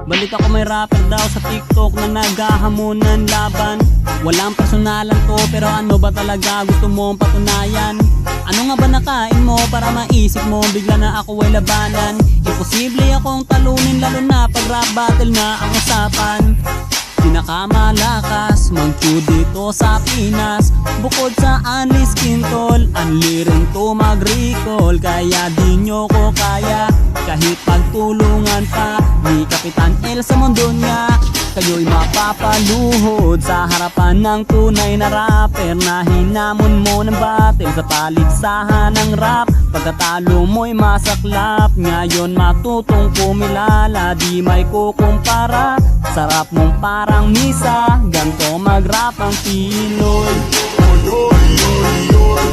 Balita ko may rapper daw sa TikTok na naghahamon ng laban. Walang personalan to, pero ano ba talaga gusto mong patunayan? Ano nga ba nakain mo para maisip mo bigla na ako ay labanan? Imposible akong talunin lalo na pag rap battle na ang usapan. Pinakamalakas mag-chew dito sa Pinas. Bukod sa Unli Skin Tol, unli rin to mag-recall. Kaya di nyo ko kaya kahit pagtulungan pa ni Kapitan El sa mundo niya. Kayo'y mapapaluhod sa harapan ng tunay na rapper na hinamon mo ng battle sa paligsahan ng rap. Pagkatalo mo'y masaklap, ngayon matutong kumilala, di may kukumpara. Sarap mong parang misa, ganto mag-rap ang Pinoy. Oy, oy, oy, oy,